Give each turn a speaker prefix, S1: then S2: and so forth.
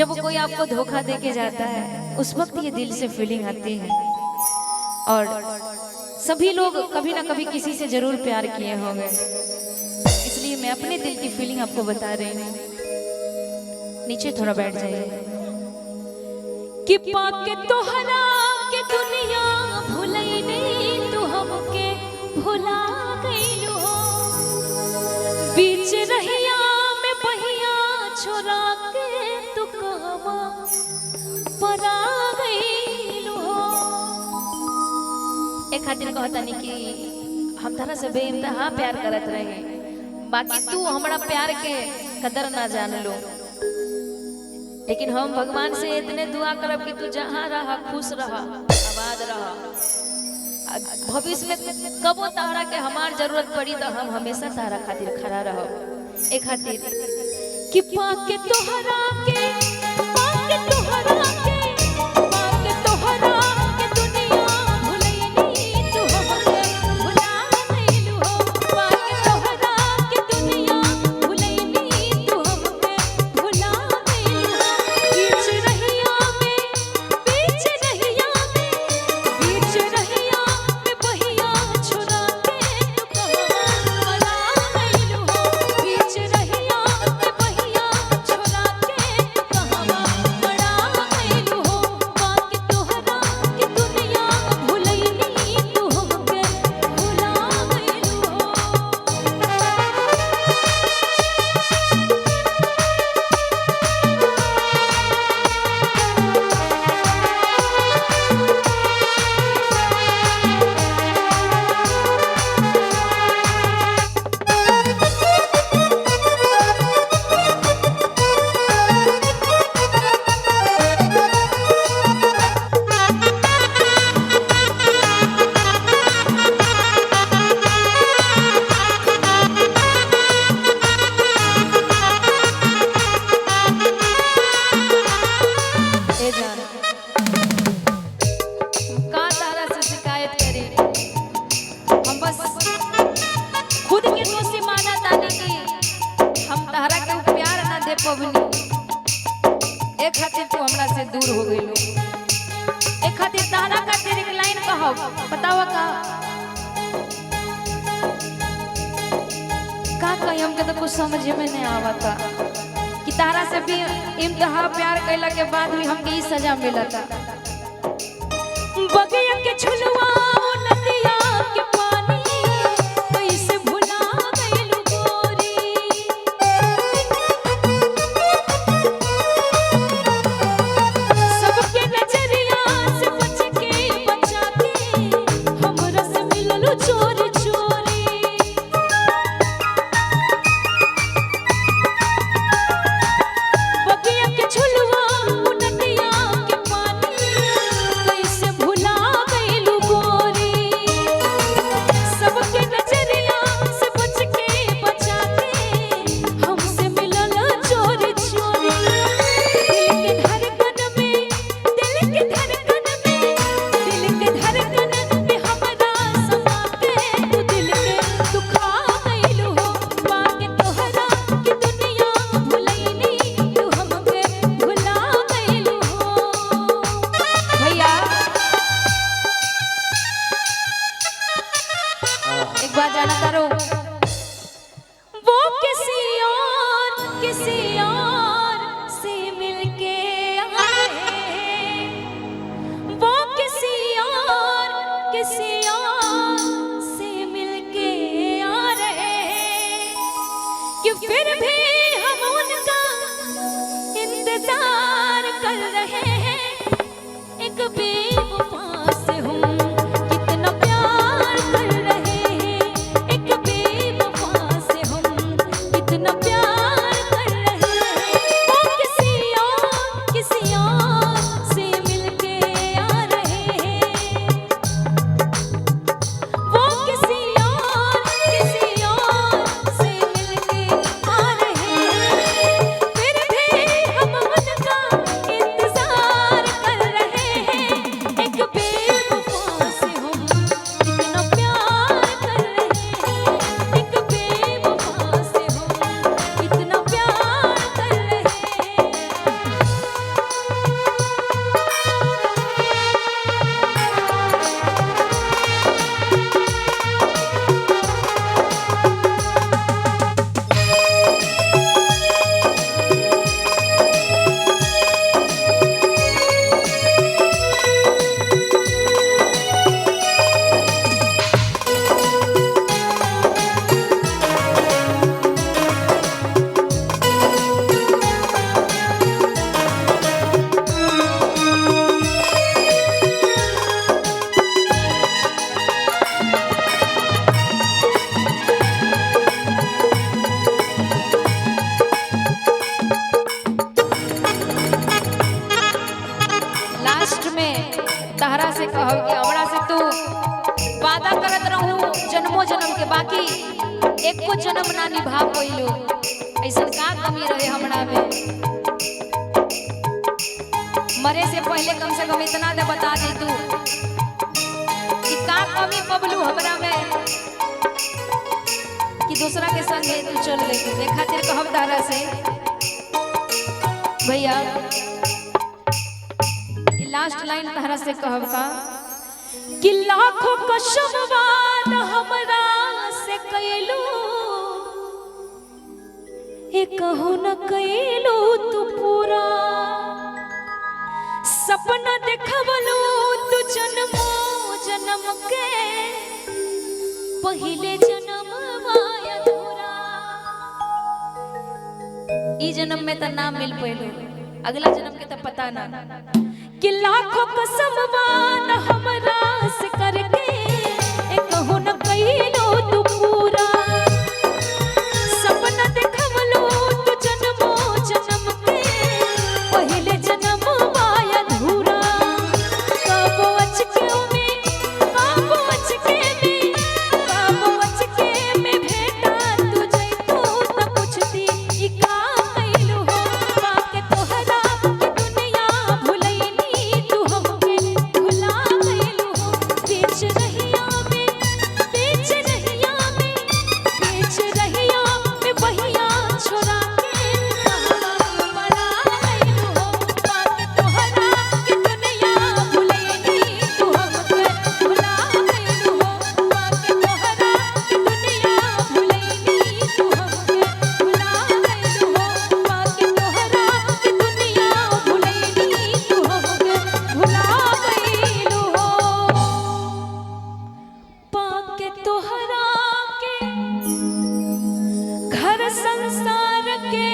S1: जब कोई आपको धोखा दे के जाता है उस वक्त ये दिल से फीलिंग आती है। और सभी लोग कभी ना कभी किसी से जरूर प्यार किए होंगे, इसलिए मैं अपने दिल की फीलिंग आपको बता रही हूँ। नीचे थोड़ा बैठ जाइए। कि पाके तोहरा के दुनिया भुलई नहीं, तू हमके भुला गइलो। बीच रहिया में बहिया छोरा के तू कहवा परा गइलो। एक खातिर कहता नहीं कि हम तारा से बेइंतहा प्यार करत रहे, बाकी तू हमारा प्यार के कदर ना जान लो। लेकिन हम भगवान से इतने दुआ करब कि तू जहाँ रहा खुश रहा, आबाद रहा। भविष्य में कबो तारा के हमार जरूरत पड़ी तो हम हमेशा तारा खातिर खड़ा रहब। एक खातिर कि पाके तोहरा के, पाके तोहरा के, पाके तोहरा के दुनिया भुलई नहीं, तू हमके भुला गइलू हो। पाके तोहरा के दुनिया भुलई नहीं, तू हमके भुला गइलू हो। बीच रहिया में, बीच रहिया में, बीच रहिया में बहिया छुरा के तू कहवा परा गइलू हो। बीच रहिया में बहिया छुरा के तू कहवा परा गइलू हो। पाके तोहरा के दुनिया भुलई नहीं, तू हमके भुला गइलू हो। ए जान, का तारा से शिकायत करी? हम बस खुद के दोषी माना तानी कि हम तारा के प्यार ना दे पवनी। एक खातिर तू हमरा से दूर हो गइलो। एक खातिर तारा का तेरे एक लाइन कहब, बतावा का कहीं हमके तो कुछ समझ में नहीं आवता कि तारा से भी इम्तिहा प्यार कैला के बाद भी हमके ई सजा मिलता। बगिया के झुलवा नदिया के पानी कैसे भुला गइलू गोरी। सबके नजरिया से बच के बचा के हमरा से मिललू चोरी चोरी। बगिया के झुलवा नदिया के पानी कैसे भुला गइलू गोरी। सबके नजरिया से बच के बचा के हमसे मिलल चोरी चोरी। दिल के धड़कन में, दिल के धड़कन में, दिल के धड़कन में हमरा समा के तू दिल के दुखा गइलू हो। पाके तोहरा के दुनिया भुलई नहीं, तू हमके भुला गइलू हो। भैया एक बात जाना करो, वो किसी और से मिलके आए। वो किसी और से मिलके आ रहे हैं कि फिर भी हम उनका इंतजार कर रहे हैं। एक बेवफा से हम कितना प्यार कर रहे हैं, एक बेवफा से हम कितना प्यार कर रहे हैं। वो किसी और से मिलके आ रहे हैं। वो किसी और से मिलके आ रहे हैं। फिर भी हम उनका इंतजार कर रहे हैं। कि हमरा से तू वादा करत रहूं जन्मों जन्म के, बाकी एको जन्म ना निभा पइलो। ऐसा का कमी रहे हमरा में? मरे से पहले कम से कम इतना दे बता दे तू कि का कमी पबलू हमरा में कि दूसरा के संगे तू चल गई। देख खातिर कहब दारा से भैया, लास्ट लाइन तहरा से कहब का कि लाखों कसम वाद हमरा से कैलू, ए कहू न कैलू तू पूरा। सपना देखवलू तू जन्मो जन्म के, पहले जन्म माया अधूरा। ई जन्म में तो ना मिल पैलू, अगला जन्म के तो पता ना कि लाखों कसम वाद हमरा से करके, ए कहू न कैलो तू पूरा। सपना देखवलो तू जन्मो जन्म के, पहले जन्म माया अधूरा। काबो अचके में, काबो अचके में, काबो अचके में भेटा तू जैतो त पूछती ई का कैलू हो। बाके तोहरा के दुनिया भुलैनी, तू हमके भुला गइलू हो। बीच रहिया में, बीच रहिया में, बीच रहिया में बहिया छोड़ा के कहवा बड़ा गइलू हो। बाके तोहरा के दुनिया भुलैनी, तू हमके भुला गइलू हो। बाके तोहरा के दुनिया भुलैनी, तू हमके भुला गइलू हो। बाके तोहरा के दुनिया भुलैनी, तू हमके भुला गइलू हो। पाके तोहरा के घर संसार के